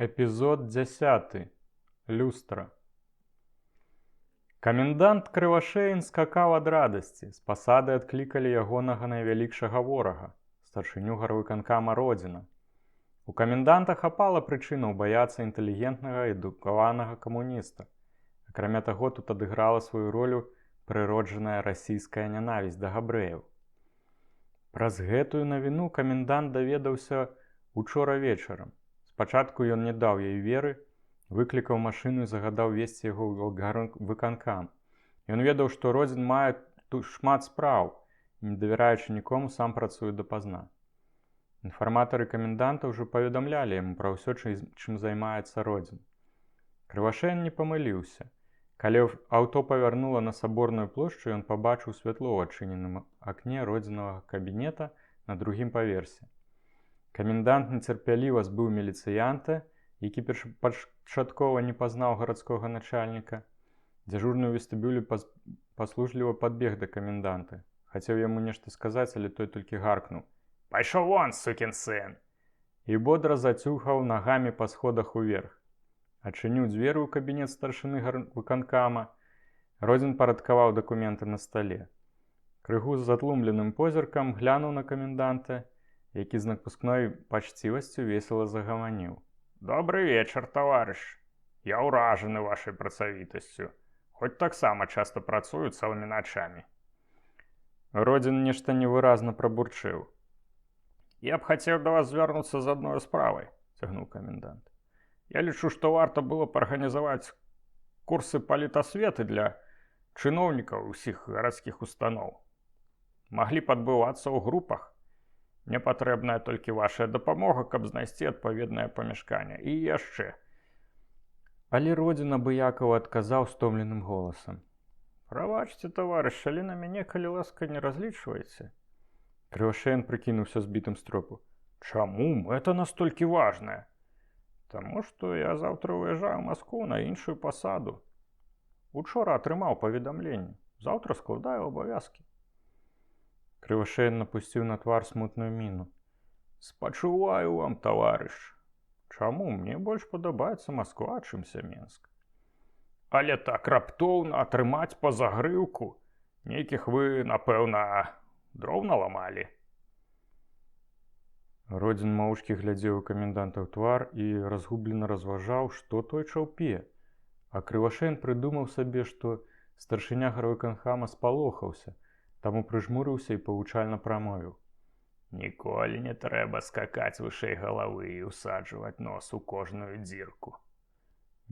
Эпізод 10. Люстра. Камендант Крывашэйн скакаў ад радасці. З пасады адклікалі ягонага найвялікшага ворага, старшыню гарвыканкама Родзіна. У каменданта хапала прычынаў баяцца інтэлігентнага і адукаванага камуніста. Акрамя таго, тут адыграла сваю ролю прыроджаная расійская нянавісць да габрэяў. Праз гэтую навіну камендант даведаўся учора вечарам. Спачатку ён не даў ёй веры, выклікаў машыну і загадаў весці яго ў выканкам. Ён ведаў, што Родзін мае тут шмат спраў і, не давяраючы нікому, сам працуе дапазна. Інфарматары каменданта ўжо паведамлялі яму пра ўсё, чым займаецца Родзін. Крывашэйн не памыліўся. Калі аўто павярнула на Саборную плошчу, ён пабачыў святло ў адчыненым акне Родзінавага кабінета на другім паверсе. Камендант нецярпяліва збыў міліцыянта, які першапачаткова не пазнаў гарадскога начальніка. Дзяжурны ў вестыбюлі паслужліва падбег да каменданта. Хацеў яму нешта сказаць, але той толькі гаркнуў: «Пайшоў вон, сукін сын!» і бодра зацюхаў нагамі па сходах уверх. Адчыніў дзверы ў кабінет старшыны гарвыканкама. Родзін парадкаваў дакументы на стале. Крыгу з затлумленым позіркам глянуў на каменданта, які з напускной пачцівасцю весела загаманіў. «Добрый вечар, таварыш. Я ўражаны вашай працавітасцю, хоць таксама часта працую цэлымі начамі». Родзін нешта невыразна прабурчэў. «Я б хацеў да вас звярнуцца з адной справай», – цягнуў камендант. «Я лічу, што варта было б арганізаваць курсы палітасветы для чыноўнікаў усіх гарадскіх устаноў. Маглі б адбывацца ў групах. Мне патрэбная толькі ваша дапамога, каб знайсці адпаведнае памяшканне. І яшчэ». Але Родзін абыякава адказаў стомленым голасам: «Прабачце, таварыш, але на мяне, калі ласка, не разлічваеце». Крывашэйн прыкінуўся збітым з тропу. «Чаму гэта настолькі важнае?» «Таму што я заўтра выязджаю ў Маскву на іншую пасаду. Учора атрымаў паведамленне. Заўтра складаю абавязкі». Крывашэйн напусціў на твар смутную міну. «Спачуваю вам, таварыш. Чаму? Мне больш падабаецца Масква, чымся Менск. Але так раптоўна атрымаць па загрыўку. Нейкіх вы, напэўна, дроў наламалі». Родзін моўчкі глядзеў у каменданта ў твар і разгублена разважаў, што той чаўпе. А Крывашэйн прыдумаў сабе, што старшыня гарвыканкама спалохаўся, таму прыжмурыўся і павучальна прамовіў: «Ніколі не трэба скакаць вышэй галавы і ўсаджваць нос у кожную дзірку».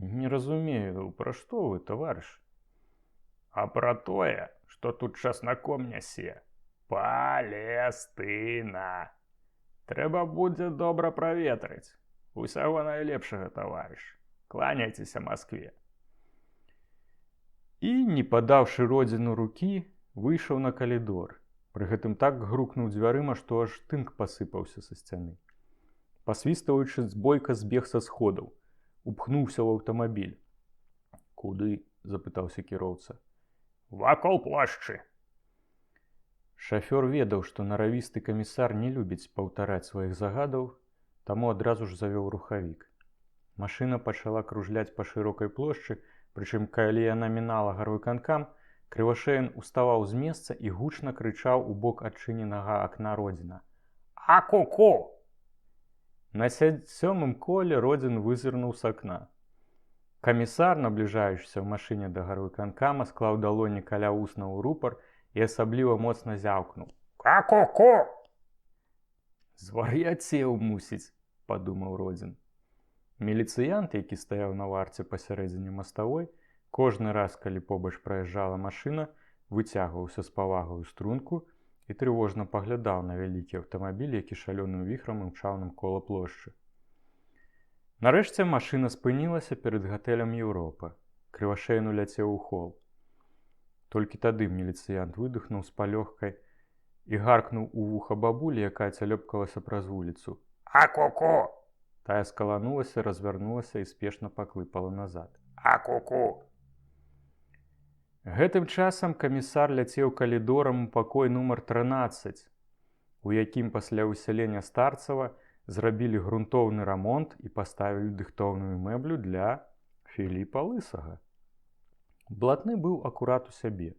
«Не разумею, пра што вы, таварыш?» «А пра тое, што тут часнаком нясе. Палестына. Трэба будзе добра праветрыць. Усяго найлепшага, таварыш. Кланяйцеся Маскве». І, не падаўшы Родзіну рукі, выйшаў на калідор. Пры гэтым так грукнуў дзвярыма, што аж тынк пасыпаўся са сцяны. Пасвістваючы, бойка збег са сходаў, упхнуўся ў аўтамабіль. «Куды?» – запытаўся кіроўца. «Вакол плошчы». Шафёр ведаў, што наравісты камісар не любіць паўтараць сваіх загадаў, таму адразу ж завёў рухавік. Машына пачала кружляць па шырокай плошчы, прычым, калі яна мінала гарвыканкам, Крывашэйн уставаў з месца і гучна крычаў у бок адчыненага акна Родзіна: «А-ку-ку!» На 7-м коле Родзін вызірнуў з акна. Камісар, набліжаючыся ў машыне да гарвыканкама, склаў далоні каля вуснаў у рупар і асабліва моцна зяўкнуў: «А-ку-ку!» «Звар'яцеў, мусіць», – падумаў Родзін. Міліцыянт, які стаяў на варце пасярэдзіне маставой, кожны раз, калі побач праязджала машына, выцягваўся з павагаю струнку і трывожна паглядаў на вялікі аўтамабіль, які шалёным віхрам імчаў навкола плошчы. Нарэшце машына спынілася перад гатэлем «Еўропа». Крывашэйн уляцеў у хол. Толькі тады міліцыянт выдыхнуў з палёгкай і гаркнуў у вуха бабулі, якая цялёпкалася праз вуліцу: «А-ку-ку!» Тая скаланулася, развярнулася і спешна паклыпала назад. «А-ку-ку!» Гэтым часам камісар ляцеў калідорам у пакой нумар 13, у якім пасля высялення Старцева зрабілі грунтоўны рамонт і паставілі дыхтоўную мэблю для Філіпа Лысага. Блатны быў акурат у сябе.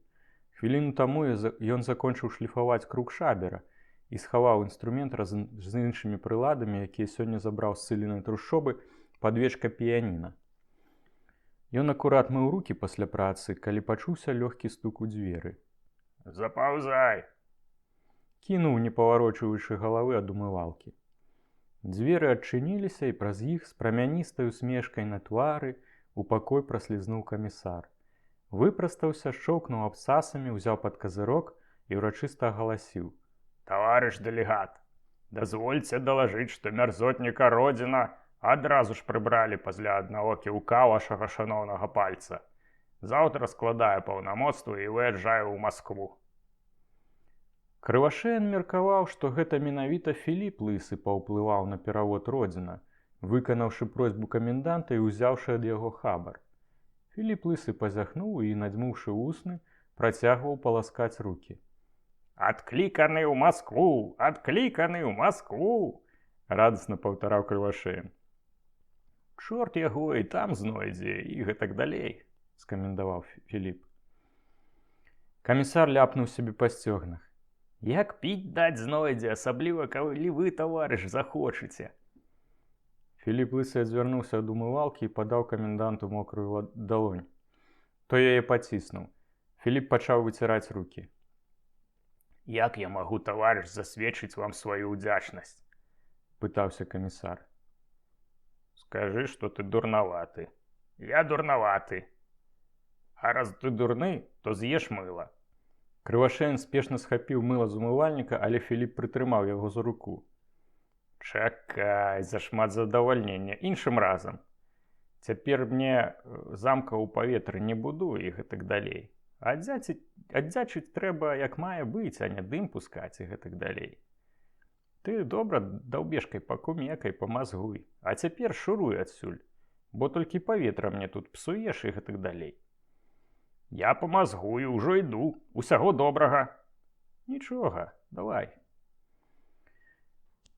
Хвіліну таму ён закончыў шліфаваць круг шабера і схаваў інструмент разам з іншымі прыладамі, якія сёння забраў з ссыленай трушчобы пад вечка піяніна. Ён акурат мыў рукі пасля працы, калі пачуўся лёгкі стук у дзверы. «Запаўзай!» Кінуў, не паварочваючы галавы ад умывалкі. Дзверы адчыніліся, і праз іх з прамяністай усмешкай на твары у пакой праслізнуў камісар. Выпрастаўся, шчоўкнуў абцасамі, узяў пад казырок і ўрачыста агаласіў: «Таварыш дэлегат, дазвольце далажыць, што мярзотніка Родзіна адразу ж прыбралі пасля аднаго кіўка вашага шаноўнага пальца. Заўтра складае паўнамоцтвы і выязджае ў Маскву». Крывашеян меркаваў, што гэта менавіта Філіп Лысы паўплываў на перавод Родзіна, выканаўшы просьбу каменданта і ўзяўшы ад яго хабар. Філіп Лысы пазяхнуў і, надзьмуўшы вусны, працягваў паласкаць рукі. «Адкліканы ў Маскву! Адкліканы ў Маскву!» радасна паўтараў Крывашеян. «Чорт яго і там знойдзе, і гэтак далей», скамендаваў Філіп. Камісар ляпнуў сябе па сцёгнах. «Як піць даць знойдзе, асабліва калі вы, таварыш, захочаце». Філіп Лысы адзвярнуўся ад умывалкі і падаў каменданту мокрую далонь. Той яе паціснуў. Філіп пачаў выціраць рукі. «Як я магу, таварыш, засведчыць вам сваю ўдзячнасць?» пытаўся камісар. «Скажы, што ты дурнаваты». «Я дурнаваты». «А раз ты дурны, то з'еш мыла». Крывашеян спешна схапіў мыла з умывальніка, але Філіп прытрымаў яго за руку. «Чакай, зашмат задавальнення, іншым разам. Цяпер мне замка ў паветры не буду і гэтак далей. Аддзячыць трэба як мае быць, а не дым пускаць і гэтак далей. Ты добра даўбешкай пакумекай, памазгуй, а цяпер шуруй адсюль, бо толькі паветра мне тут псуеш і гэтак далей». «Я памазгую, ўжо іду, усяго добрага». «Нічога, давай».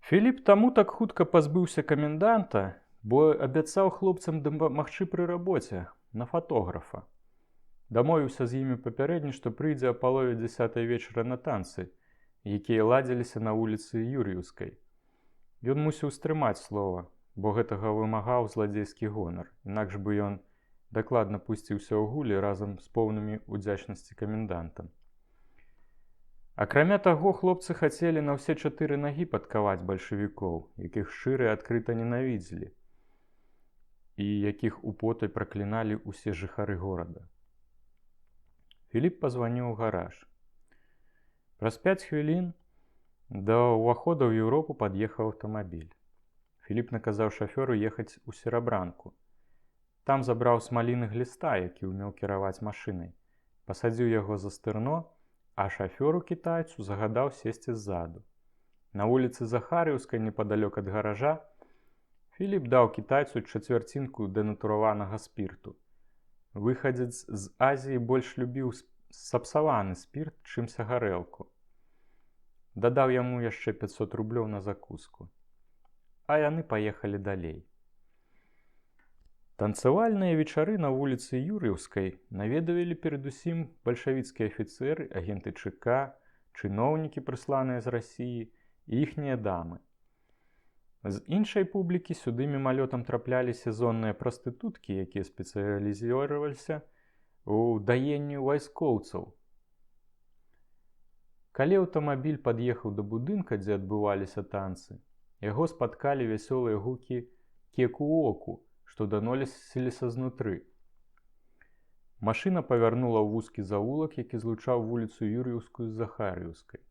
Філіп таму так хутка пазбыўся каменданта, бо абяцаў хлопцам дапамагчы пры рабоце, на фатографа. Дамовіўся з імі папярэдне, што прыйдзе а палове 10-й вечара на танцы, якія ладзіліся на вуліцы Юр'еўскай. Ён мусіў стрымаць слова, бо гэтага вымагаў зладзейскі гонар, інакш бы ён дакладна пусціўся ў гулі разам з поўнымі ўдзячнасці камендантам. Акрамя таго, хлопцы хацелі на ўсе 4 нагі падкаваць бальшавікоў, якіх шчыра і адкрыта ненавідзелі, і якіх употай пракліналі ўсе жыхары горада. Філіп пазваніў у гараж. Праз 5 хвілін да ўвахода ў Еўропу пад'ехаў аўтамабіль. Філіп наказаў шафёру ехаць у Серабранку. Там забраў смаліны гліста, які ўмеў кіраваць машынай, пасадзіў яго за стырно, а шафёру-кітайцу загадаў сесці ззаду. На вуліцы Захарыўскай, непадалёк ад гаража, Філіп даў кітайцу чацвярцінку дэнатураванага спірту. Выхадзец з Азіі больш любіў сапсаваны спірт, чымся гарэлку. Дадаў яму яшчэ 500 рублёў на закуску. А яны паехалі далей. Танцавальныя вечары на вуліцы Юр'еўскай наведавалі перадусім бальшавіцкія афіцэры, агенты ЧК, чыноўнікі, прысланыя з Расіі, і іхнія дамы. З іншай публікі сюды мімалётам траплялі сезонныя прастытуткі, якія спецыялізаваліся ў даенні вайскоўцаў. Калі аўтамабіль пад'ехаў да будынка, дзе адбываліся танцы, яго спаткалі вясёлыя гукі кеку-оку, што даносіліся знутры. Машына павярнула ў вузкі завулак, які злучаў вуліцу Юр'еўскую з Захарыўскай.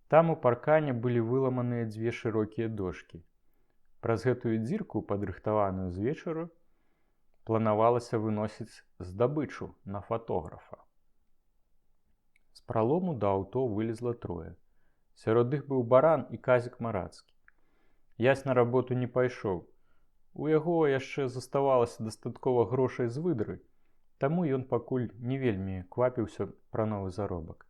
Там у паркане былі выламаныя 2 шырокія дошкі. Праз гэтую дзірку, падрыхтаваную з вечару, планавалася выносіць здабычу на фатографа. З пралому да аўто вылезла 3. Сярод іх быў Баран і Казік Марацкі. Ясь на работу не пайшоў. У яго яшчэ заставалася дастаткова грошай з выдры, таму ён пакуль не вельмі квапіўся пра новы заробак.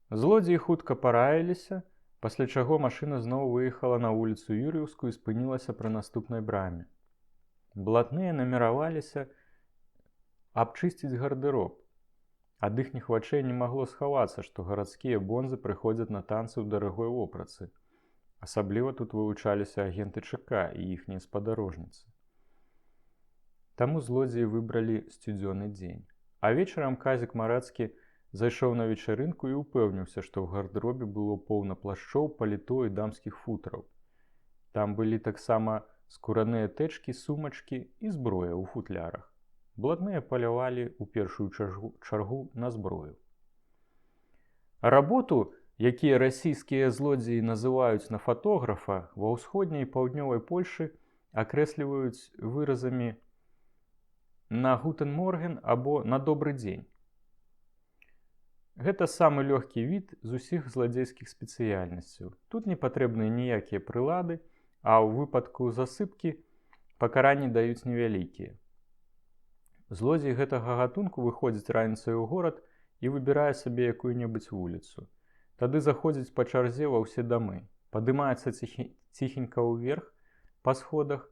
Злодзеі хутка параіліся, пасля чаго машына зноў выехала на вуліцу Юр'еўскую і спынілася пры наступнай браме. Блатныя намераваліся абчысціць гардэроб. Ад іхніх вачэй не магло схавацца, што гарадскія бонзы прыходзяць на танцы ў дарагой вопратцы. Асабліва тут вылучаліся агенты ЧК і іхнія спадарожніцы. Таму злодзеі выбралі сцюдзёны дзень. А вечарам Казік Марэцкі зайшоў на вечарынку і ўпэўніўся, што ў гардэробе было поўна плашчоў, паліто і дамскіх футраў. Там былі таксама скураныя тэчкі, сумачкі і зброя ў футлярах. Блатныя палявалі ў першую чаргу на зброю. Работу, якія расійскія злодзеі называюць на фатографа, ва ўсходняй і паўднёвай Польшы акрэсліваюць выразамі «на гутен морген» або «на добры дзень». Гэта самы лёгкі від з усіх зладзейскіх спецыяльнасцяў. Тут не патрэбныя ніякія прылады, а ў выпадку засыпкі пакаранні даюць невялікія. Злодзей гэтага гатунку выходзіць раніцай у горад і выбірае сабе якую-небудзь вуліцу. Тады заходзіць па чарзе ва ўсе дамы, падымаецца ціхенька ўверх па сходах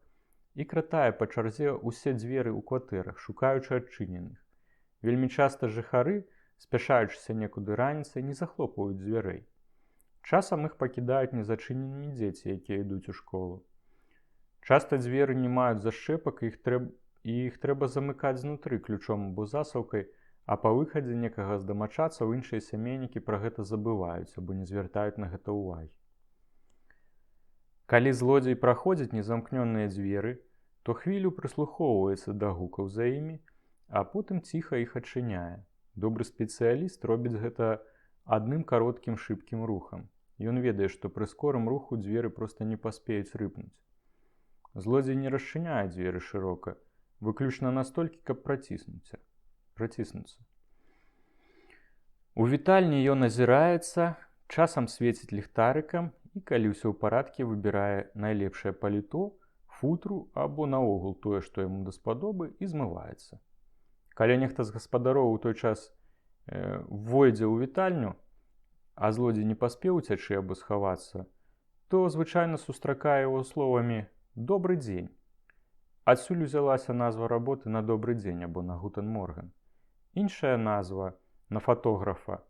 і кратае па чарзе ўсе дзверы ў кватэрах, шукаючы адчыненых. Вельмі часта жыхары, спяшаючыся некуды раніцай, не захлопваюць дзвярэй. Часам іх пакідаюць незачыненымі дзеці, якія ідуць у школу. Часта дзверы не маюць зашчэпак, і іх трэба замыкаць знутры ключом або засаўкай, а па выхадзе некага з дамачадцаў іншыя сямейнікі пра гэта забываюць або не звяртаюць на гэта ўвагі. Калі злодзей праходзіць незамкнёныя дзверы, то хвілю прыслухоўваецца да гукаў за імі, а потым ціха іх адчыняе. Добры спецыяліст робіць гэта адным кароткім шыбкім рухам. Ён ведае, што пры скорым руху дзверы проста не паспеюць рыпнуць. Злодзей не расчыняе дзверы шырока, выключна настолькі, каб праціснуцца. У вітальні ён азіраецца, часам свеціць ліхтарыкам і, калі ўсё ў парадку, выбірае найлепшае паліто, футру або наогул тое, што яму даспадобы, і змываецца. Калі нехта з гаспадароў у той час войдзе ў вітальню, а злодзей не паспеў уцячы або схавацца, то звычайна сустракае яго словамі «добры дзень». Адсюль узялася назва работы «на добры дзень» або «на гутен морген». Іншая назва «на фатографа»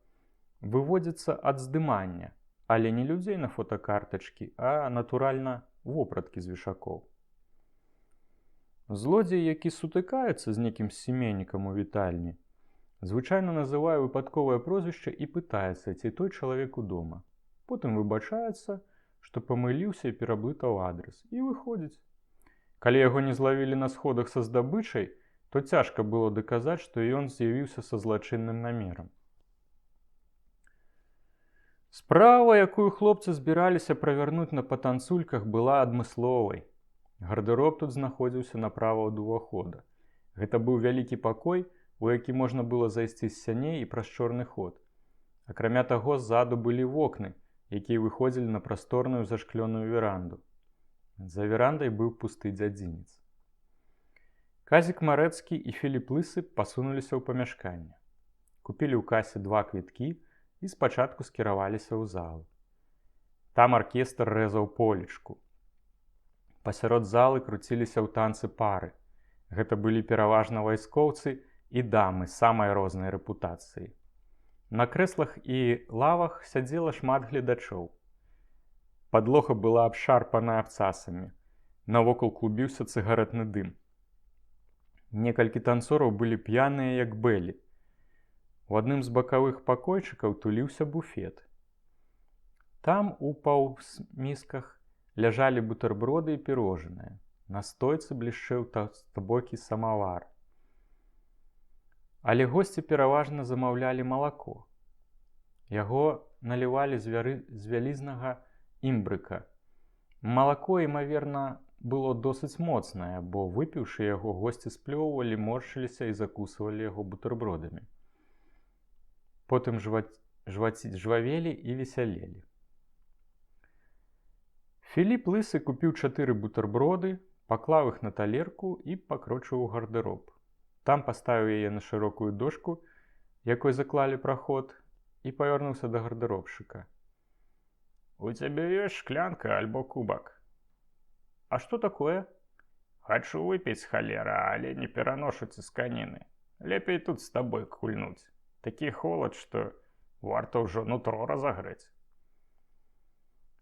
выводзіцца ад здымання, але не людзей на фотакартачкі, а натуральна вопраткі з вешакоў. Злодзей, які сутыкаецца з некім семейнікам у вітальні, звычайна называе выпадковае прозвішча і пытаецца, ці той чалавек удома. Потым выбачаецца, што памыліўся і пераблытаў адрас, і выходзіць. Калі яго не злавілі на сходах са здабычай, то цяжка было даказаць, што ён з'явіўся са злачынным намерам. Справа, якую хлопцы збіраліся правярнуць на патанцульках, была адмысловай. Гардароб тут знаходзіўся направа ад увахода. Гэта быў вялікі пакой, у які можна было зайсці з сяней і праз чорны ход. Акрамя таго, ззаду былі вокны, якія выходзілі на прасторную зашклёную веранду. За верандай быў пусты дзядзінец. Казік Марэцкі і Філіп Лысы пасунуліся ў памяшканне. Купілі ў касе 2 квіткі і спачатку скіраваліся ў залу. Там аркестр рэзаў полечку. Пасярод залы круціліся ў танцы пары. Гэта былі пераважна вайскоўцы і дамы самай рознай рэпутацыі. На крэслах і лавах сядзела шмат гледачоў. Падлога была абшарпана абцасамі. Навокал клубіўся цыгарэтны дым. Некалькі танцораў былі п'яныя, як бэлі. У адным з бакавых пакойчыкаў туліўся буфет. Там у паўмісках ляжалі бутэрброды і пірожныя. На стойцы блішчэў таўстабокі самавар. Але госці пераважна замаўлялі малако. Яго налівалі з вялізнага імбрыка. Малако, імаверна, было досыць моцнае, бо выпіўшы яго, госці сплёўвалі, моршыліся і закусвалі яго бутэрбродамі. Потым жвавелі і весялелі. Філіп Лысы купіў 4 бутэрброды, паклаў іх на талерку і пакрочыў у гардэроб. Там паставіў яе на шырокую дошку, якой заклалі праход, і павярнуўся да гардэробшчыка. У тебя есть шклянка альбо кубок? А что такое? Хочу выпить, холера, але не пераношу цісканіны. Лепей тут с тобой кульнуть. Такі холод, што варта ўжо нутро разагрэць.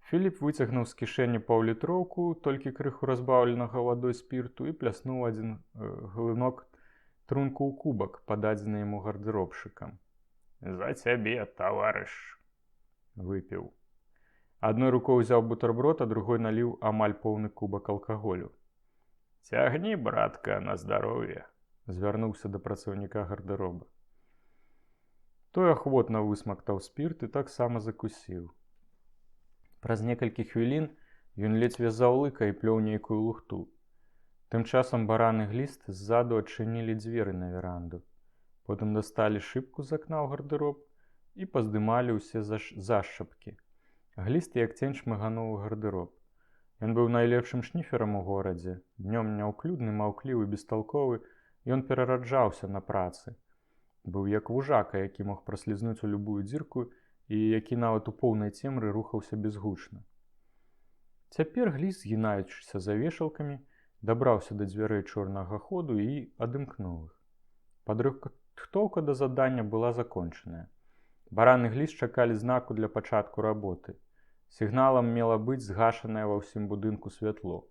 Філіп выцягнуў з кішэні паўлітроўку, толькі крыху разбаўленага вадой спірту, і пляснуў адзін глынок трунку ў кубак, пададзены яму гардэробшчыкам. За цябе, таварыш. Выпіў. Адной рукой узяў бутэрброд, а другой наліў амаль поўны кубак алкаголю. Цягні, братка, на здароўе. Звярнуўся да працаўніка гардэроба. Той ахвотна высмактаў спірт і таксама закусіў. Праз некалькі хвілін ён ледзьве заўлыка і плёў нейкую лухту. Тым часам баран і гліст ззаду адчынілі дзверы на веранду. Потым дасталі шыбку з акна ў гардэроб і паздымалі ўсе зашчапкі. Гліст як цень шмыгануў у гардэроб. Ён быў найлепшым шніферам у горадзе. Днём няўклюдны, маўклівы, бесталковы, ён перараджаўся на працы. Быў як вужака, які мог праслізнуць у любую дзірку і які нават у поўнай цемры рухаўся безгучна. Цяпер гліст, згінаючыся за вешалкамі, дабраўся да дзвярэй чорнага ходу і адымкнуў іх. Падрыхтоўка да задання была закончаная. Баран і гліст чакалі знаку для пачатку работы. Сігналам мела быць згашанае ва ўсім будынку святло.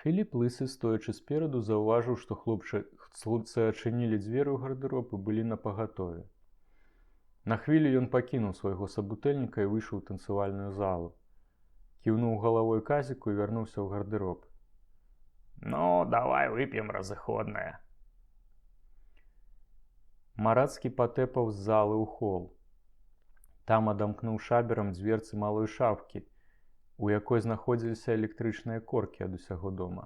Філіп лысы, стоячы спераду, заўважыў, што хлопцы адчынілі дзверы ў гардэроб і былі напагатове. На хвілю ён пакінуў свайго сабутэльніка і выйшаў у танцавальную залу. Кіўнуў галавой казіку і вярнуўся ў гардэроб. Ну, давай вып'ем разыходнае. Марацкі патэпаў з залы ў хол. Там адамкнуў шаберам дзверцы малой шафкі, у якой знаходзіліся электрычныя коркі ад усяго дома.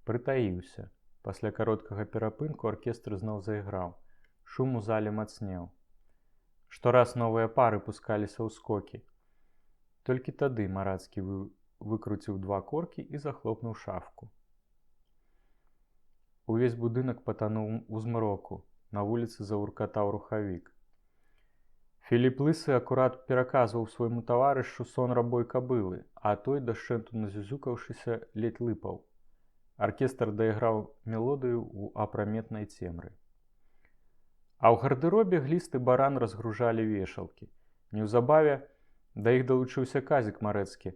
Прытаіўся. Пасля кароткага перапынку аркестр зноў зайграў. Шум у зале мацнеў. Штораз новыя пары пускаліся ў скокі. Толькі тады Марацкі выкруціў 2 коркі і захлопнуў шафку. Увесь будынак патануў у змроку. На вуліцы заўркатаў рухавік. Філіп лысы акурат пераказваў свайму таварышу сон рабой кабылы, а той, дашчэнту назюзюкаўшыся, ледзь лыпаў. Аркестр дайграў мелодыю ў апраметнай цемры. А ў гардэробе гліст і баран разгружалі вешалкі. Неўзабаве да іх далучыўся казік Марэцкі,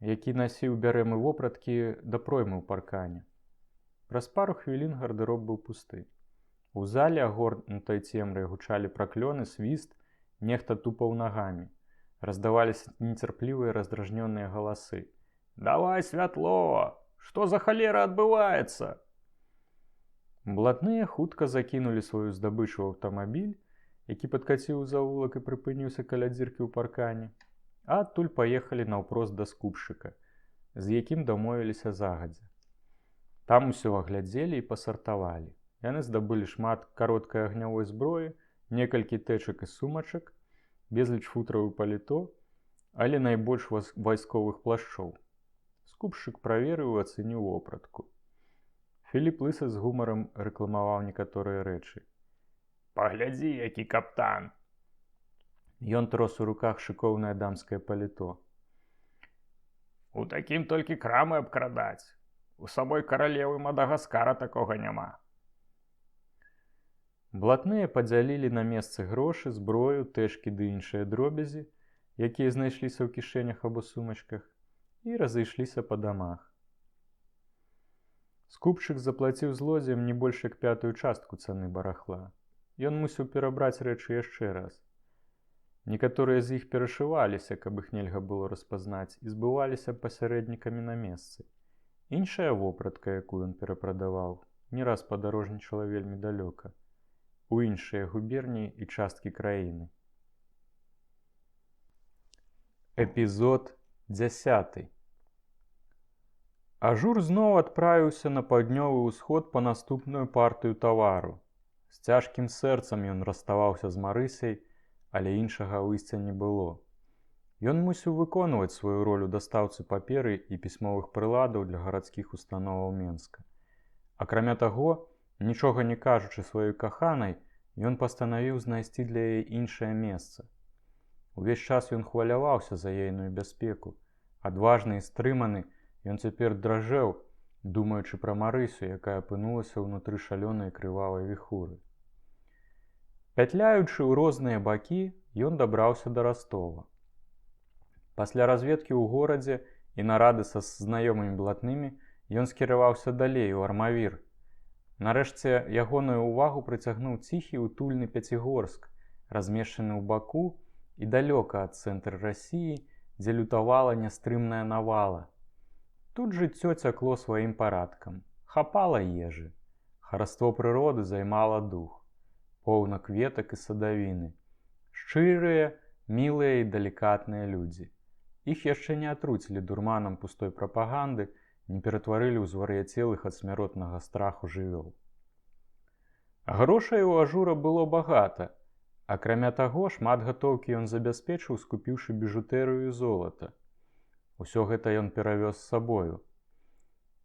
які насіў бярэмы вопраткі да проймы ў паркане. Праз пару хвілін гардароб быў пусты. У зале, агорнутай цемрай, гучалі праклёны, свіст, нехта тупаў нагамі. Раздаваліся нецярплівыя раздражнёныя галасы. «Давай святло! Што за халера адбываецца?» Блатныя хутка закінулі сваю здабычу ў аўтамабіль, які падкаціў у завулак і прыпыніўся каля дзіркі ў паркане, а адтуль паехалі наўпрост да скупшчыка, з якім дамовіліся загадзя. Там усё аглядзелі і пасартавалі. Яны здабылі шмат кароткай агнявой зброі, некалькі тэчак і сумачак, безліч футраў і паліто, але найбольш вайсковых плашчоў. Скупшчык праверыў і ацэніў вопратку. Філіп лысы з гумарам рэкламаваў некаторыя рэчы. «Паглядзі, які каптан!» Ён трос у руках шыкоўнае дамскае паліто. «У такім толькі крамы абкрадаць. У самой каралевы Мадагаскара такога няма». Блатныя падзялілі на месцы грошы, зброю, тэшкі ды іншыя дробязі, якія знайшліся ў кішэнях або сумачках, і разышліся па дамах. Скупшчык заплаціў злодзеям не больш як 1/5 частку цаны барахла. Ён мусіў перабраць рэчы яшчэ раз. Некаторыя з іх перашываліся, каб іх нельга было распазнаць, і збываліся пасярэднікамі на месцы. Іншая вопратка, якую ён перапрадаваў, не раз падарожнічала вельмі далёка, у іншыя губерніі і часткі краіны. Эпізод 10. Ажур зноў адправіўся на паўднёвы ўсход па наступную партыю тавару. З цяжкім сэрцам ён раставаўся з Марысяй, але іншага выйсця не было. Ён мусіў выконваць сваю ролю дастаўцы паперы і пісьмовых прыладаў для гарадскіх установаў Менска. Акрамя таго, нічога не кажучы сваёй каханай, ён пастанавіў знайсці для яе іншае месца. Увесь час ён хваляваўся за ейную бяспеку. Адважны і стрыманы, ён цяпер дражэў, думаючы пра Марысю, якая апынулася ўнутры шалёнай крывавай віхуры. Пятляючы ў розныя бакі, ён дабраўся да Ростова. Пасля разведкі ў горадзе і нарады са знаёмымі блатнымі ён скіраваўся далей у Армавір. Нарэшце ягоную ўвагу прыцягнуў ціхі утульны Пяцігорск, размешчаны ў баку і далёка ад цэнтра Расіі, дзе лютавала нястрымная навала. Тут жыццё цякло сваім парадкам, хапала ежы. Хараство прыроды займала дух, поўна кветак і садавіны. Шчырыя, мілыя і далікатныя людзі. Іх яшчэ не атруцілі дурманам пустой прапаганды, не ператварылі ў звар'яцелых ад смяротнага страху жывёл. Грошай у Ажура было багата. Акрамя таго, шмат гатоўкі ён забяспечыў, скупіўшы біжутэрыю і золата. Усё гэта ён перавёз з сабою.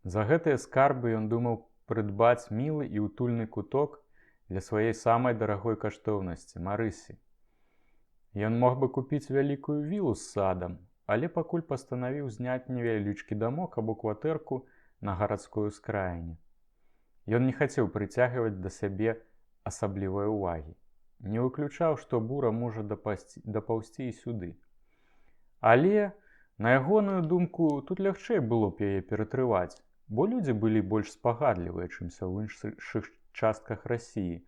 За гэтыя скарбы ён думаў прыдбаць мілы і утульны куток для сваёй самай дарагой каштоўнасці – Марысі. Ён мог бы купіць вялікую вілу з садам, але пакуль пастанавіў зняць невялічкі дамок або кватэрку на гарадской ускраіне. Ён не хацеў прыцягваць да сябе асаблівай увагі. Не выключаў, што бура можа дапаўсці і сюды. Але, на ягоную думку, тут лягчэй было б яе ператрываць, бо людзі былі больш спагадлівыя, чымся ў іншых частках Расіі.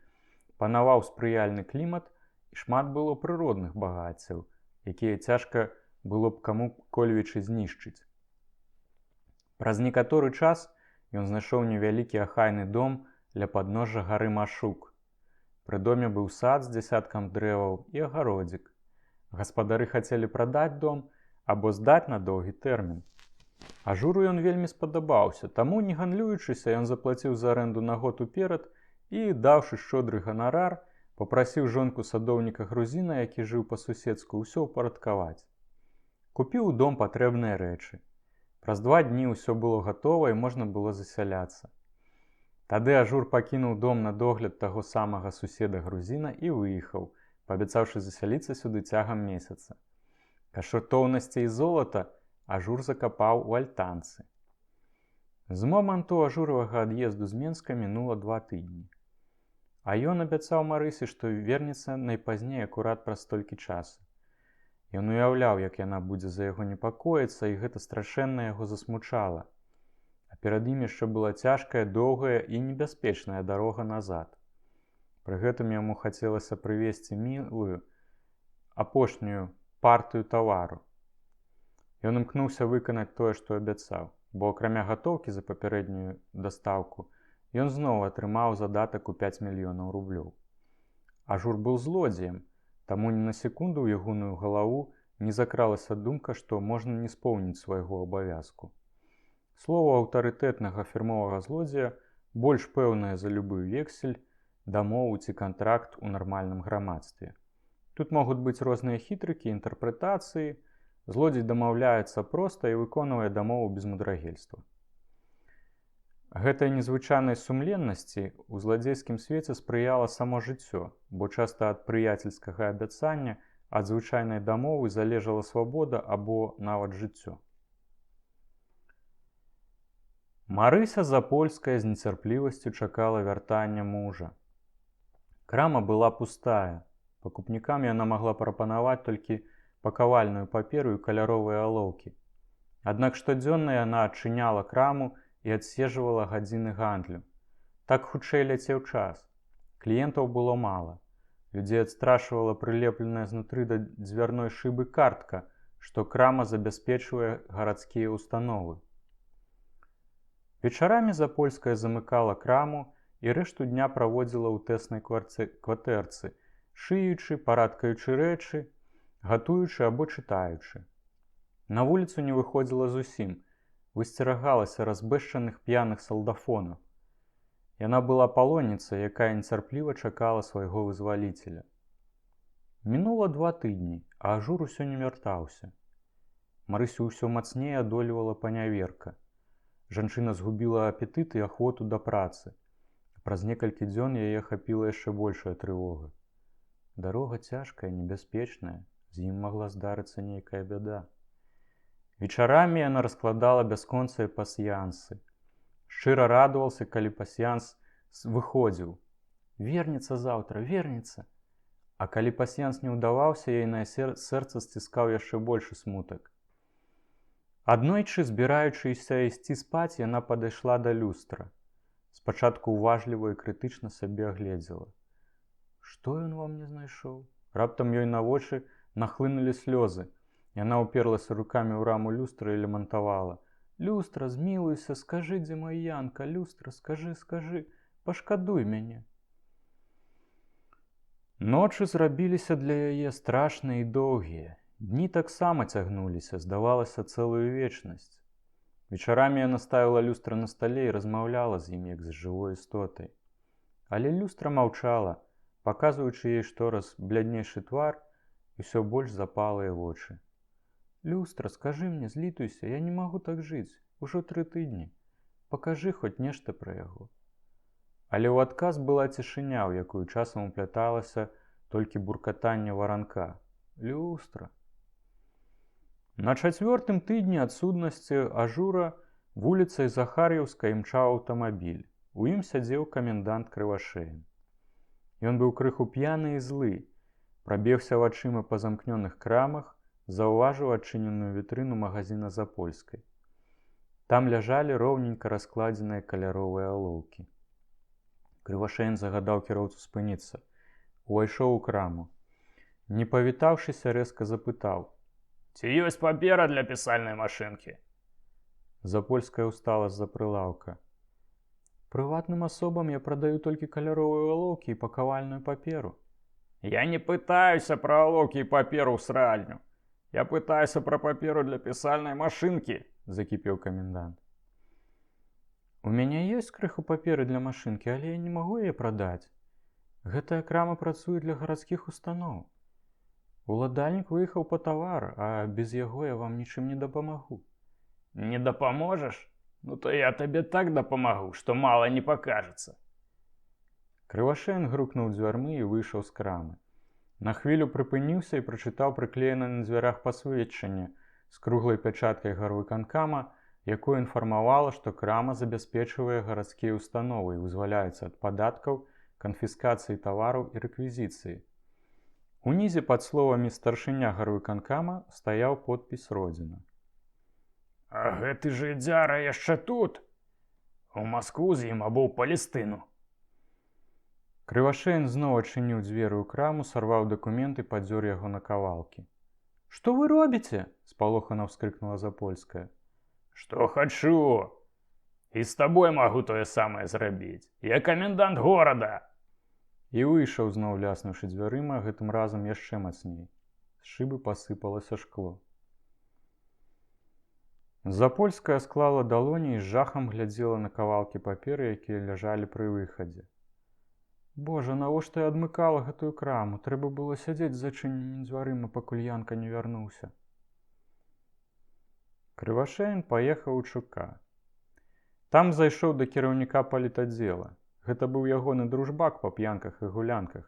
Панаваў спрыяльны клімат і шмат было прыродных багаццяў, якія цяжка было б каму-кольвічы знішчыць. Праз некаторы час ён знайшоў невялікі ахайны дом ля падножжа гары Машук. Пры доме быў сад з дзясяткам дрэваў і агародзік. Гаспадары хацелі прадаць дом або здаць на доўгі тэрмін. Ажуру ён вельмі спадабаўся, таму, не гандлюючыся, ён заплаціў за арэнду на год уперад і, даўшы шчодры ганарар, папрасіў жонку садоўніка-грузіна, які жыў па-суседску, усё ўпарадкаваць. Купіў у дом патрэбныя рэчы. Праз 2 дні ўсё было гатова і можна было засяляцца. Тады Ажур пакінуў дом на догляд таго самага суседа-грузіна і выехаў, паабяцаўшы засяліцца сюды цягам месяца. Каштоўнасці і золата Ажур закапаў у альтанцы. З моманту ажуравага ад'езду з Менска мінула 2 тыдні. А ён абяцаў Марысе, што вернецца найпазней акурат праз столькі часу. Ён уяўляў, як яна будзе за яго непакоіцца, і гэта страшэнна яго засмучала. А перад ім яшчэ была цяжкая, доўгая і небяспечная дарога назад. Пры гэтым яму хацелася прывезці мілую, апошнюю партыю тавару. Ён імкнуўся выканаць тое, што абяцаў, бо акрамя гатоўкі за папярэднюю дастаўку, ён зноў атрымаў задатак у 5 мільёнаў рублёў. Ажур быў злодзеем, таму ні на секунду ў ягоную галаву не закралася думка, што можна не споўніць свайго абавязку. Слова аўтарытэтнага фірмовага злодзея больш пэўнае за любы вексель, дамову ці кантракт у нармальным грамадстве. Тут могуць быць розныя хітрыкі, інтэрпрэтацыі. Злодзей дамаўляецца проста і выконвае дамову без мудрагельства. Гэтай незвычайнай сумленнасці ў зладзейскім свеце спрыяла само жыццё, бо часта ад прыяцельскага абяцання, ад звычайнай дамовы залежала свабода або нават жыццё. Марыся Запольская з нецярплівасцю чакала вяртання мужа. Крама была пустая. Пакупнікам яна магла прапанаваць толькі пакавальную паперу і каляровыя алоўкі. Аднак штодзённа яна адчыняла краму і адседжвала гадзіны гандлю. Так хутчэй ляцеў час. Кліентаў было мала. Людзей адстрашвала прылепленая знутры да дзвярной шыбы картка, што крама забяспечвае гарадскія ўстановы. Вечарамі Запольская замыкала краму і рэшту дня праводзіла ў тэснай кватэрцы, шыючы, парадкаючы рэчы, гатуючы або чытаючы. На вуліцу не выходзіла зусім, высцерагалася разбэшчаных п'яных салдафонаў. Яна была палонніца, якая нецярпліва чакала свайго вызваліцеля. Мінула 2 тыдні, а Ажур усё не вяртаўся. Марысю ўсё мацней адолевала паняверка. Жанчына згубіла апетыт і ахвоту да працы. Праз некалькі дзён яе ахапіла яшчэ большая трывога. Дарога цяжкая, небяспечная, З ім магла здарыцца нейкая бяда. Вечарамі яна раскладала бясконцыя пасьянсы. Шчыра радаваўся, калі пасьянс выходзіў. Вернецца заўтра, вернецца. А калі пасьянс не ўдаваўся, ейнае сэрца сціскаў яшчэ большы смутак. Аднойчы, збіраючыся ісці спаць, яна падышла да люстра. Спачатку уважліва і крытычна сабе агледзела. Што ён ва мне знайшоў? Раптам ёй на вочы нахлынулі слёзы. Яна ўперлася рукамі ў раму люстра і лямантавала. «Люстра, змілуйся, скажы, дзе мой Янка, люстра, скажы, пашкадуй мяне». Ночы зрабіліся для яе страшныя і доўгія. Дні таксама цягнуліся, здавалася, цэлую вечнасць. Вечарамі яна ставіла люстра на стале і размаўляла з ім, як з жывой істотай. Але люстра маўчала, паказваючы ей штораз бляднейшы твар і ўсё больш запалыя вочы. «Люстра, скажы мне, злітуйся, я не магу так жыць, ужо 3 тыдні. Пакажы хоць нешта пра яго». Але ў адказ была цішыня, у якую часам упляталася толькі буркатанне варанка. «Люстра». На 4-м тыдні адсутнасці ажура вуліцай Захар'еўскай імчаў аўтамабіль. У ім сядзеў камендант Крывашеін. Ён быў крыху п'яны і злы, прабегся вачыма па замкнёных крамах, заўважыў адчыненую вітрыну магазіна Запольскай. Там ляжалі роўненька раскладзеныя каляровыя алоўкі. Крывашеін загадаў кіроўцу спыніцца. Увайшоў у краму. Не павітаўшыся, рэзка запытаў: «Ці ёсць папера для пісальнай машынкі?» Запольская ўстала з-за прылаўка. «Прыватным асобам я прадаю толькі каляровыя алоўкі і пакавальную паперу». «Я не пытаюся пра алоўкі і паперу ў сральню. Я пытаюся пра паперу для пісальнай машынкі», – закіпеў камендант. «У мяне ёсць крыху паперы для машынкі, але я не магу яе прадаць. Гэтая крама працуе для гарадскіх устаноў. Уладальнік выехаў па тавар, а без яго я вам нічым не дапамагу». «Не дапаможаш? Ну то я табе так дапамагу, што мала не пакажацца». Крывашеін грукнуў дзвярмы і выйшаў з крамы. На хвілю прыпыніўся і прачытаў прыклеенае на дзвярах пасведчанне з круглай пячаткай гарвыканкама, якое інфармавала, што крама забяспечвае гарадскія ўстановы і вызваляецца ад падаткаў, канфіскацыі тавараў і рэквізіцыі. Унізе пад словамі старшыня гарвыканкама стаяў подпіс Родзіна. «А гэты жыдзяра яшчэ тут? У Маскву з ім або ў Палестыну?» Крывашеін зноў адчыніў дзверы ў краму, сарваў дакумент і падзёр яго на кавалкі. «Што вы робіце?» – спалохана ўскрыкнула Запольская. «Што хачу. І з табой магу тое самае зрабіць. Я камендант горада!» І выйшаў, зноў ляснуўшы дзвярыма, гэтым разам яшчэ мацней. З шыбы пасыпалася шкло. Запольская склала далоні і з жахам глядзела на кавалкі паперы, якія ляжалі пры выхадзе. «Божа, навошта я адмыкала гэтую краму? Трэба было сядзець з зачыненымі дзвярыма, пакуль Янка не вярнуўся». Крывашеін паехаў у Чука. Там зайшоў да кіраўніка палітадзела. Гэта быў ягоны дружбак па п'янках і гулянках.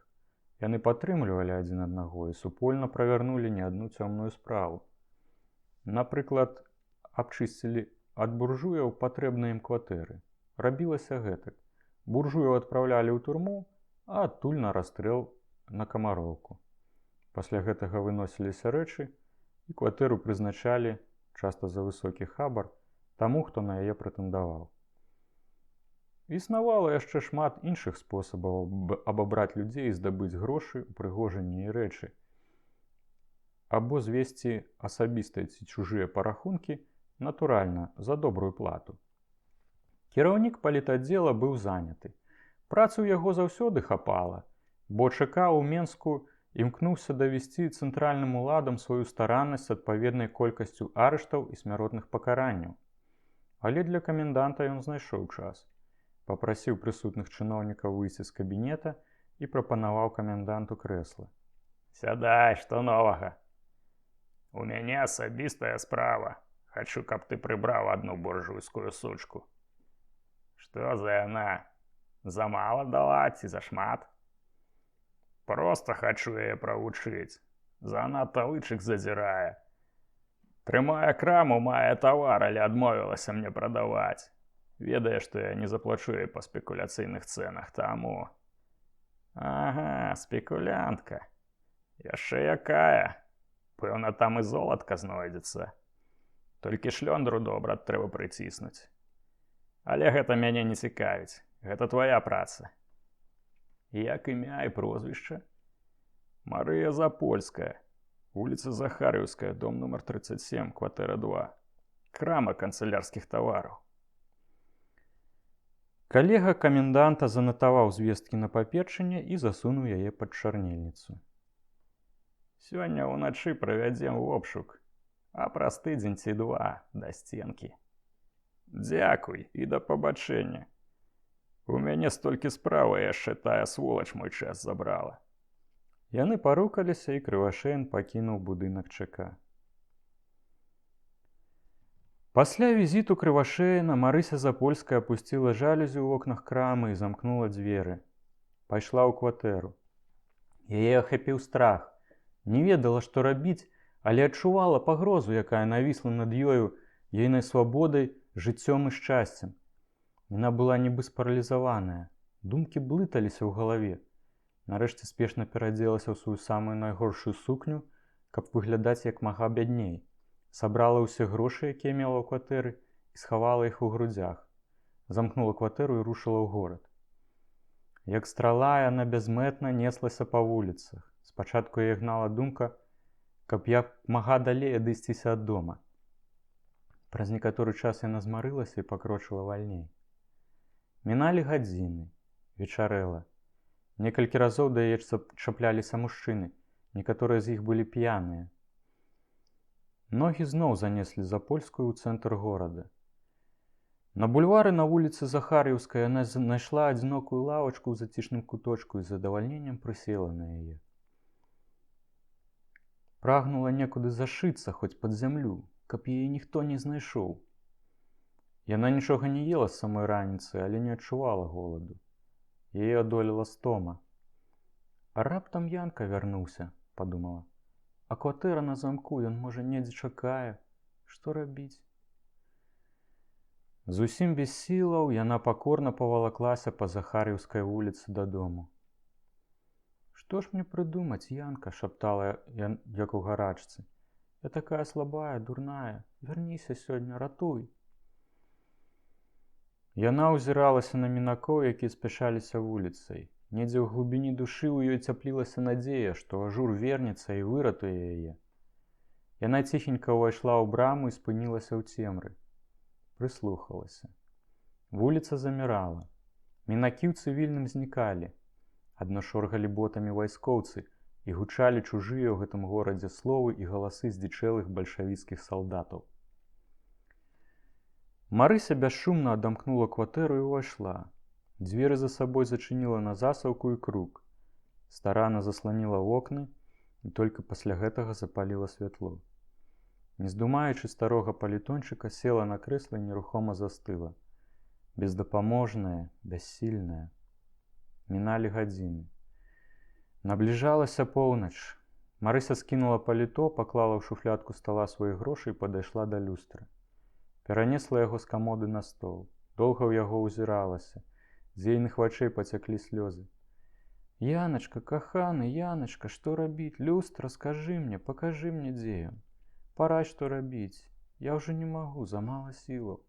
Яны падтрымлівалі адзін аднаго і супольна правярнулі не адну цёмную справу. Напрыклад, абчысцілі ад буржуяў патрэбныя ім кватэры. Рабілася гэтак. Буржуяў адпраўлялі ў турму, а адтуль на расстрэл на камароўку. Пасля гэтага выносіліся рэчы і кватэру прызначалі, часта за высокі хабар, таму, хто на яе прэтэндаваў. Існавала яшчэ шмат іншых спосабаў абабраць людзей і здабыць грошы, упрыгожанні і рэчы. Або звесці асабістыя ці чужыя парахункі, натуральна, за добрую плату. Кіраўнік палітадзела быў заняты. Працы ў яго заўсёды хапала, бо ЧК ў Менску імкнуўся давесці цэнтральным уладам сваю стараннасць адпаведнай колькасцю арыштаў і смяротных пакаранняў. Але для каменданта ён знайшоў час. Папрасіў прысутных чыноўнікаў выйсці з кабінета і прапанаваў каменданту крэсла. «Сядай, што новага? У мяне асабістая справа. Хачу, каб ты прыбраў адну буржуйскую сучку». «Што за яна? Замала дала ці зашмат?» «Проста хачу яе правучыць. Занадта лычык задзірае. Трымае краму, мае тавар, але адмовілася мне прадаваць. Ведае, што я не заплачу ёй па спекуляцыйных цэнах, таму... Ага, спекулянтка. Яшчэ якая. Пэўна, там і золатка знойдзецца. Толькі шлёндру добра трэба прыціснуць. Але гэта мяне не цікавіць. Гэта твая праца. Як імя і прозвішча? Марыя Запольская. Вуліца Захарыўская, дом нумар 37, кватэра 2. Крама канцылярскіх тавараў. Калега каменданта занатаваў звесткі на паперчыне і засунуў яе пад чарнільніцу. Сёння ўначы правядзем обшук, а праз тыдзень ці два да сценкі. Дзякуй і да пабачэння. У мяне столькі справа, яшчэ тая сволач мой час забрала. Яны парукаліся, і Крывашеін пакінуў будынак ЧК. Пасля візіту Крывашеіна Марыся Запольская апусціла жалюзі ў вокнах крамы і замкнула дзверы. Пайшла ў кватэру. Яе ахапіў страх. Не ведала, што рабіць, але адчувала пагрозу, якая навісла над ёю, ейнай свабодай, жыццём і шчасцем. Яна была нібы спаралізаваная. Думкі блыталіся ў галаве. Нарэшце спешна перадзелася ў сваю самую найгоршую сукню, каб выглядаць як мага бядней. Сабрала ўсе грошы, якія мела ў кватэры, і схавала іх у грудзях. Замкнула кватэру і рушыла ў горад. Як страла, яна бязмэтна неслася па вуліцах. Спачатку яе гнала думка, каб як мага далей адысціся ад дома. Праз некаторы час яна змарылася і пакрочыла вальней. Міналі гадзіны, вечарэла. Некалькі разоў да яе чапляліся мужчыны, некаторыя з іх былі п'яныя. Ногі зноў занеслі Запольскую ў цэнтр горада. На бульвары на вуліцы Захарыўскай яна знайшла адзінокую лавачку ў зацішным куточку і з задавальненнем прысела на яе. Прагнула некуды зашыцца, хоць пад зямлю, каб яе ніхто не знайшоў. Яна нічога не ела з самой раніцы, але не адчувала голаду. Яе адолела стома. А раптам Янка вярнуўся, падумала. А кватэра на замку, ён, можа, недзе чакае. Што рабіць? Зусім без сілаў яна пакорна павалаклася па Захарыўскай вуліцы дадому. «Што ж мне прыдумаць, Янка?» – шаптала як у гарачцы. «Я такая слабая, дурная. Вярніся сёння, ратуй!» Яна ўзіралася на мінакоў, якія спяшаліся вуліцай. Недзе ў глыбіні душы ў ёй цяплілася надзея, што ажур вернецца і выратуе яе. Яна ціхенька ўвайшла ў браму і спынілася ў цемры. Прыслухалася. Вуліца замірала. Мінакі ў цывільным знікалі. Адно шоргалі ботамі вайскоўцы і гучалі чужыя ў гэтым горадзе словы і галасы здзічэлых бальшавіцкіх салдатаў. Марыся бясшумна адамкнула кватэру і ўвайшла. Дзверы за сабой зачыніла на засаўку і круг. Старана засланіла вокны і толькі пасля гэтага запаліла святло. Не здумаючы старога палітончыка, села на крэсла і нерухома застыла. Бездапаможная, бяссільная. Міналі гадзіны. Набліжалася поўнач. Марыся скінула паліто, паклала ў шуфлядку стала свае грошы і падайшла да люстры. Перанесла яго з камоды на стол. Доўга ў яго ўзіралася. З ейных вачэй пацяклі слёзы. «Яначка, каханы, Яначка, што рабіць? Люстра, скажы мне, пакажы мне, дзе ён. Парадзь, што рабіць. Я ўжо не магу, замала сілаў.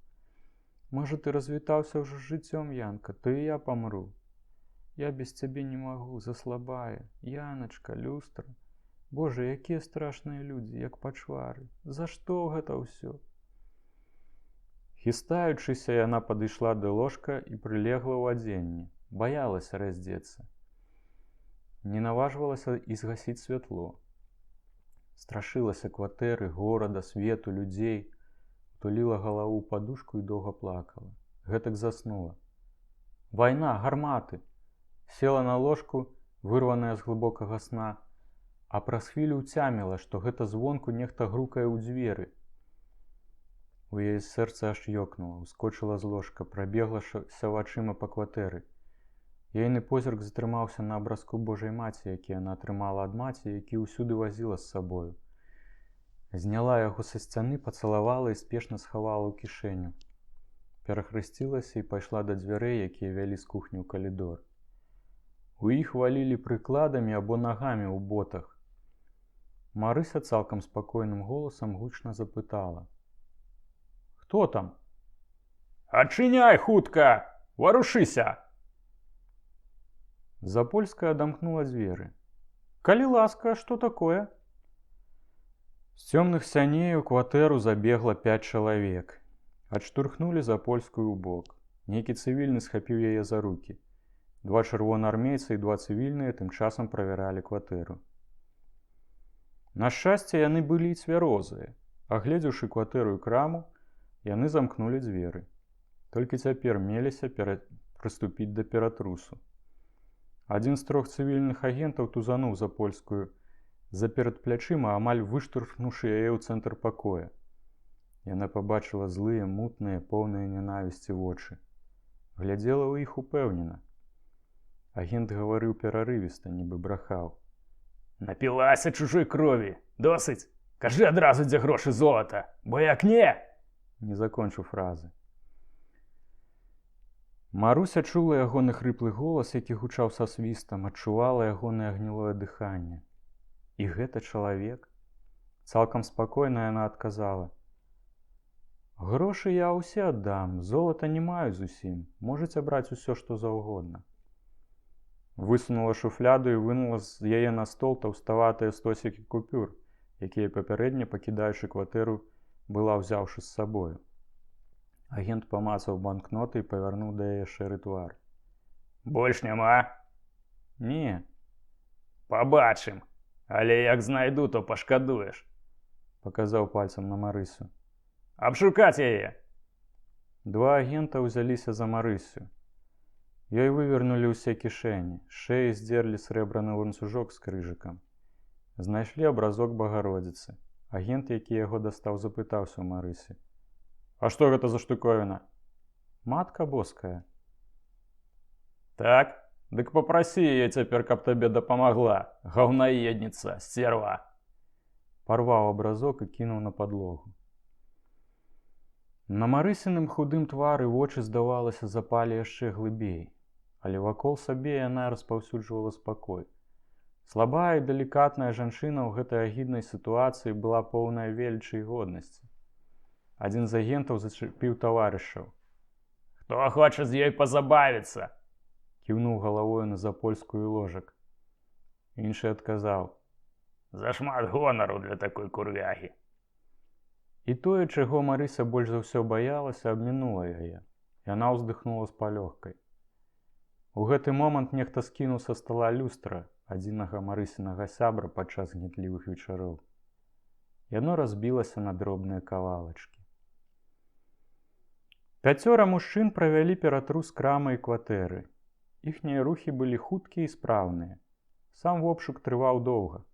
Можа, ты развітаўся ўжо з жыццём, Янка, то і я памру. Я без цябе не магу, заслабая. Яначка, люстра. Божа, якія страшныя людзі, як пачвары. За што гэта ўсё?» Хістаючыся, яна падышла да ложка і прылегла ў адзенні. Баялася раздзецца. Не наважвалася і згасіць святло. Страшылася кватэры, горада, свету, людзей. Туліла галаву ў падушку і доўга плакала. Гэтак заснула. Вайна, гарматы! Села на ложку, вырваная з глыбокага сна, а праз хвілю ўцяміла, што гэта звонку нехта грукае ў дзверы. У яе сэрца аж ёкнула, ускочыла з ложка, прабеглася вачыма па кватэры. Ейны позірк затрымаўся на абразку Божай маці, які яна атрымала ад маці, які ўсюды вазіла з сабою. Зняла яго са сцяны, пацалавала і спешна схавала ў кішэню. Перахрысцілася і пайшла да дзвярэй, якія вялі з кухні ў калідор. У іх валілі прыкладамі або нагамі ў ботах. Марыся цалкам спакойным голасам гучна запытала: «Хто там?» «Адчыняй хутка! Варушыся!» Запольская адамкнула дзверы. «Калі ласка, што такое?» З цёмных сяней у кватэру забегла 5 чалавек. Адштурхнулі Запольскую ў бок. Нейкі цывільны схапіў яе за рукі. 2 чырвонаармейцы і 2 цывільныя тым часам правяралі кватэру. На шчасце, яны былі цвярозыя. Агледзеўшы кватэру і краму, яны замкнулі дзверы. Толькі цяпер меліся прыступіць да ператрусу. Адзін з 3 цывільных агентаў тузануў Запольскую за перад плячыма, амаль выштурхнуўшы яе ў цэнтр пакоя. Яна пабачыла злыя, мутныя, поўныя нянавісці вочы. Глядзела ў іх упэўнена. Агент гаварыў перарывіста, нібы брахаў. «Напілася чужой крові! Досыць! Кажы адразу, дзе грошы золата, бо як не!» Не закончыў фразы. Маруся чула ягоны хрыплы голас, які гучаў са свістам, адчувала ягонае гнілое дыханне. І гэта чалавек? Цалкам спакойна яна адказала: «Грошы я ўсе аддам, золата не маю зусім, можаце браць усё, што заўгодна». Высунула шуфляду і вынула з яе на стол таўставатыя стосікі купюр, якія папярэдне, пакідаючы кватэру, была ўзяўшы з сабою. Агент памацаў банкноты і павярнуў да яе шэры твар. «Больш няма?» «Не». «Пабачым, але як знайду, то пашкадуеш», – паказаў пальцам на Марысю. «Абшукаць яе!» 2 агента ўзяліся за Марысю. Ёй вывернулі ўсе кішэні, з шэі здзерлі срэбраны ланцужок з крыжыкам. Знайшлі абразок Багародзіцы. Агент, які яго дастаў, запытаўся ў Марысі: «А што гэта за штуковіна?» «Матка боская». «Так, дык папрасі яе цяпер, каб табе дапамагла, гаўнаедніца, сцерва!» Парваў абразок і кінуў на падлогу. На Марысіным худым твары вочы, здавалася, запалі яшчэ глыбей, але вакол сабе яна распаўсюджвала спакой. Слабая і далікатная жанчына ў гэтай агіднай сітуацыі была поўная велічы і годнасці. Адзін з агентаў зачапіў таварышаў. «Хто хоча з ёй пазабавіцца?» – кіўнуў галавою на Запольскую ложак. Іншы адказаў: «Зашмат гонару для такой курвягі». І тое, чаго Марыся больш за ўсё баялася, абмінула яе. Яна ўздыхнула з палёгкай. У гэты момант нехта скінуў са стала люстра адзінага Марысінага сябра падчас гнітлівых вечароў. Яно разбілася на дробныя кавалачкі. 5 мужчын правялі ператрус крамы і кватэры. Іхнія рухі былі хуткія і спраўныя. Сам вобшук трываў доўга.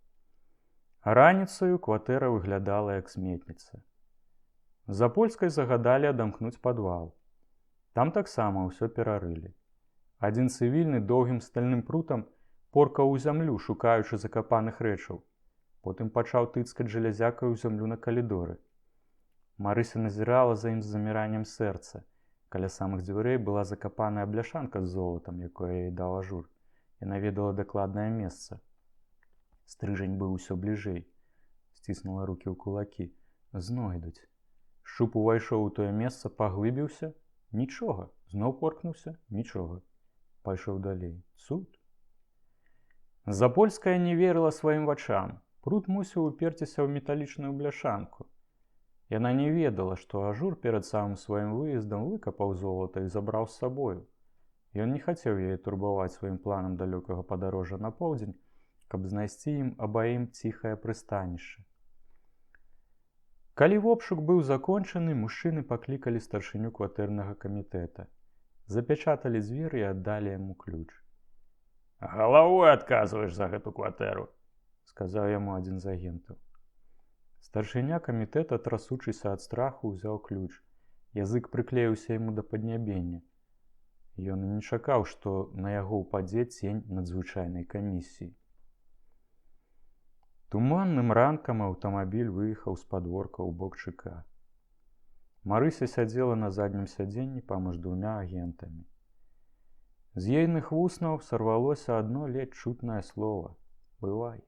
Раніцаю кватэра выглядала як сметніца. Запольскай загадалі адамкнуць падвал. Там таксама ўсё перарылі. Адзін цывільны доўгім стальным прутам поркаў у зямлю, шукаючы закапаных рэчаў. Потым пачаў тыцкаць жалязякай у зямлю на калідоры. Марыся назірала за ім з заміраннем сэрца. Каля самых дзвярэй была закапаная бляшанка з золатам, якое ёй даў ажур. Яна ведала дакладнае месца. Стрыжань быў усё бліжэй. Сціснула рукі ў кулакі. Знойдуць. Шчуп увайшоў у тое месца, паглыбіўся. Нічога. Зноў поркнуўся. Нічога. Пайшоў далей. Цуд. Запольская не верыла сваім вачам. Прут мусіў уперціся ў металічную бляшанку. Яна не ведала, што ажур перад самым сваім выездам выкапаў золата і забраў з сабою. Ён не хацеў яе турбаваць сваім планам далёкага падарожжа на поўдзень, каб знайсці ім абаім ціхае прыстанішча. Калі вобшук быў закончаны, мужчыны паклікалі старшыню кватэрнага камітэта. Запячаталі дзверы і аддалі яму ключ. «Галавой адказваеш за гэту кватэру», – сказаў яму адзін з агентаў. Старшыня камітэта, трасучыся ад страху, узяў ключ. Язык прыклеіўся яму да паднябення. Ён і не чакаў, што на яго ўпадзе цень надзвычайнай камісіі. Туманным ранкам аўтамабіль выехаў з падворка ў бок ЧК. Марыся сядзела на заднім сядзенні паміж двумя агентамі. З ейных вуснаў сарвалося адно ледзь чутнае слова: «Бывай».